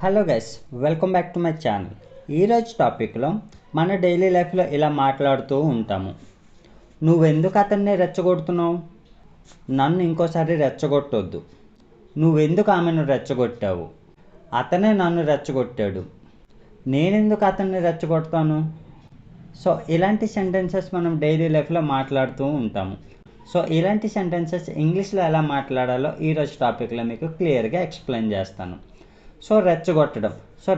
Hello guys, welcome back to my channel. ఈరోజు టాపిక్లో మన డైలీ లైఫ్లో ఇలా మాట్లాడుతూ ఉంటాము. నువ్వెందుకు అతన్ని రెచ్చగొడుతున్నావు? నన్ను ఇంకోసారి రెచ్చగొట్టొద్దు. నువ్వెందుకు ఆమెను రెచ్చగొట్టావు? అతనే నన్ను రెచ్చగొట్టాడు. నేనెందుకు అతన్ని రెచ్చగొడతాను? సో ఇలాంటి సెంటెన్సెస్ మనం డైలీ లైఫ్లో మాట్లాడుతూ ఉంటాము. సో ఇలాంటి సెంటెన్సెస్ ఇంగ్లీష్లో ఎలా మాట్లాడాలో ఈరోజు టాపిక్లో మీకు క్లియర్గా ఎక్స్ప్లెయిన్ చేస్తాను. సో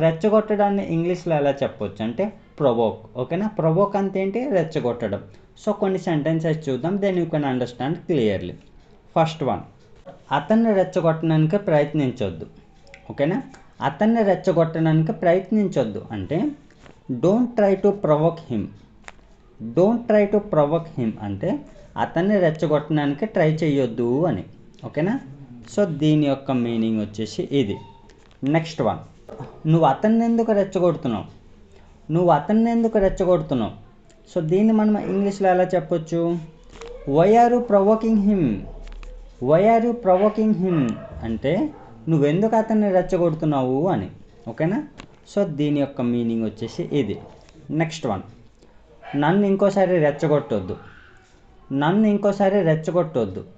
రెచ్చగొట్టడాన్ని ఇంగ్లీష్లో ఎలా చెప్పొచ్చు అంటే ప్రొవోక్. ఓకేనా? ప్రొవోక్ అంటే ఏంటి? రెచ్చగొట్టడం. సో కొన్ని సెంటెన్సెస్ చూద్దాం, then you can understand clearly. First one, అతన్ని రెచ్చగొట్టడానికి ప్రయత్నించొద్దు. ఓకేనా? అతన్ని రెచ్చగొట్టడానికి ప్రయత్నించొద్దు అంటే don't try to provoke him. Don't try to provoke him అంటే అతన్ని రెచ్చగొట్టడానికి ట్రై చేయొద్దు అని. ఓకేనా? సో దీని యొక్క మీనింగ్ వచ్చేసి ఇది. నెక్స్ట్ వన్, నువ్వు అతన్ని ఎందుకు రెచ్చగొడుతున్నావు? సో దీన్ని మనం ఇంగ్లీష్లో ఎలా చెప్పొచ్చు? Why are you provoking him అంటే నువ్వెందుకు అతన్ని రెచ్చగొడుతున్నావు అని. ఓకేనా? సో దీని యొక్క మీనింగ్ వచ్చేసి ఇది. నెక్స్ట్ వన్, నన్ను ఇంకోసారి రెచ్చగొట్టొద్దు.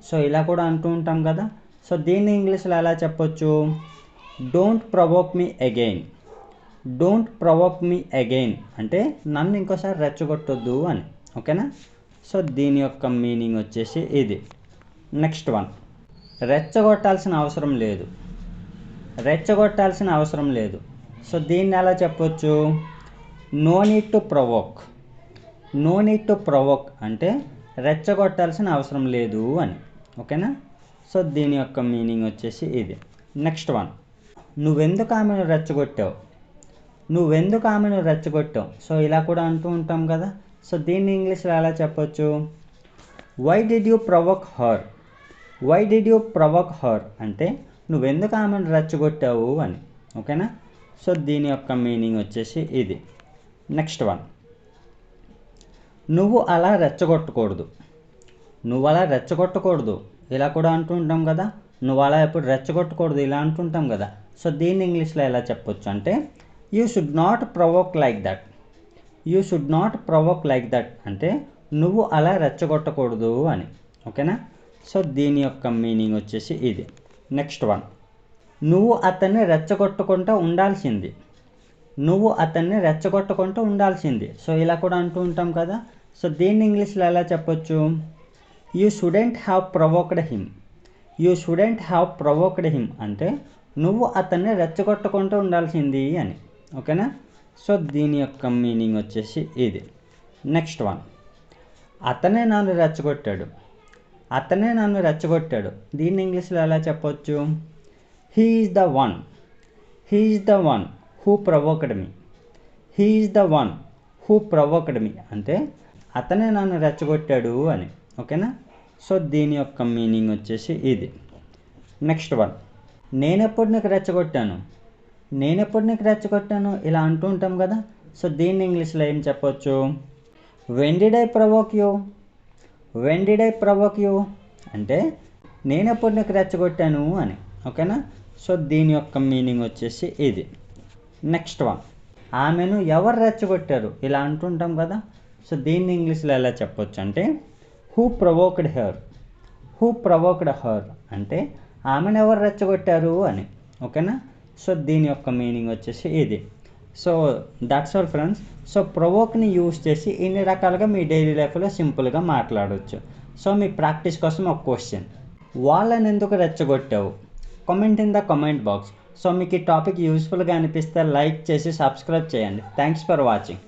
సో ఇలా కూడా అంటూ ఉంటాం కదా. సో దీన్ని ఇంగ్లీష్లో ఎలా చెప్పొచ్చు? డోంట్ ప్రొవోక్ మీ అగైన్ అంటే నన్ను ఇంకోసారి రెచ్చగొట్టొద్దు అని. ఓకేనా? సో దీని యొక్క మీనింగ్ వచ్చేసి ఇది. నెక్స్ట్ వన్, రెచ్చగొట్టాల్సిన అవసరం లేదు. సో దీన్ని ఎలా చెప్పొచ్చు? నో నీడ్ టు ప్రొవోక్ అంటే రెచ్చగొట్టాల్సిన అవసరం లేదు అని. ఓకేనా? సో దీని యొక్క మీనింగ్ వచ్చేసి ఇది. నెక్స్ట్ వన్, నువ్వెందుకు ఆమెను రెచ్చగొట్టావు? సో ఇలా కూడా అంటూ ఉంటాం కదా. సో దీన్ని ఇంగ్లీష్లో ఎలా చెప్పొచ్చు? Why did you provoke her అంటే నువ్వెందుకు ఆమెను రెచ్చగొట్టావు అని. ఓకేనా? సో దీని యొక్క మీనింగ్ వచ్చేసి ఇది. నెక్స్ట్ వన్, నువ్వు అలా రెచ్చగొట్టకూడదు. ఇలా కూడా అంటూ ఉంటాం కదా. నువ్వు అలా ఎప్పుడు రెచ్చగొట్టకూడదు ఇలా అంటుంటాం కదా. సో దీన్ని ఇంగ్లీష్లో ఎలా చెప్పొచ్చు అంటే you should not provoke like that అంటే నువ్వు అలా రెచ్చగొట్టకూడదు అని. ఓకేనా? సో దీని యొక్క మీనింగ్ వచ్చేసి ఇది. నెక్స్ట్ వన్, నువ్వు అతన్ని రెచ్చగొట్టుకుంటూ ఉండాల్సింది. సో ఇలా కూడా అంటూ ఉంటాం కదా. సో దీన్ని ఇంగ్లీష్లో ఎలా చెప్పొచ్చు? You shouldn't have provoked him అంటే నువ్వు అతన్ని రెచ్చగొట్టుకుంటూ ఉండాల్సింది అని. ఓకేనా? సో దీని యొక్క మీనింగ్ వచ్చేసి ఇది. నెక్స్ట్ వన్, అతనే నన్ను రెచ్చగొట్టాడు. దీన్ని ఇంగ్లీష్లో ఎలా చెప్పొచ్చు? He is the one who provoked me అంటే అతనే నన్ను రెచ్చగొట్టాడు అని. ఓకేనా? సో దీని యొక్క మీనింగ్ వచ్చేసి ఇది. నెక్స్ట్ వన్, నేనెప్పుడు నీకు రెచ్చగొట్టాను ఇలా అంటూ ఉంటాం కదా. సో దీన్ని ఇంగ్లీష్లో ఏం చెప్పొచ్చు? When did I provoke you అంటే నేనెప్పుడు నీకు రెచ్చగొట్టాను అని. ఓకేనా? సో దీని యొక్క మీనింగ్ వచ్చేసి ఇది. నెక్స్ట్ వన్, ఆమెను ఎవరు రెచ్చగొట్టారు ఇలా అంటుంటాం కదా. సో దీన్ని ఇంగ్లీష్లో ఎలా చెప్పొచ్చు అంటే హూ ప్రొవోక్డ్ హర్ అంటే ఆమెను ఎవరు రెచ్చగొట్టారు అని. ఓకేనా? సో దీని యొక్క మీనింగ్ వచ్చేసి ఇది. So that's all friends. So ప్రొవోక్ని యూజ్ చేసి ఇన్ని రకాలుగా మీ డైలీ లైఫ్లో సింపుల్గా మాట్లాడవచ్చు. సో మీ ప్రాక్టీస్ కోసం ఒక క్వశ్చన్, వాళ్ళని ఎందుకు రెచ్చగొట్టావు? Comment in the comment box. So మీకు ఈ టాపిక్ యూస్ఫుల్గా అనిపిస్తే లైక్ చేసి సబ్స్క్రైబ్ చేయండి. Thanks for watching.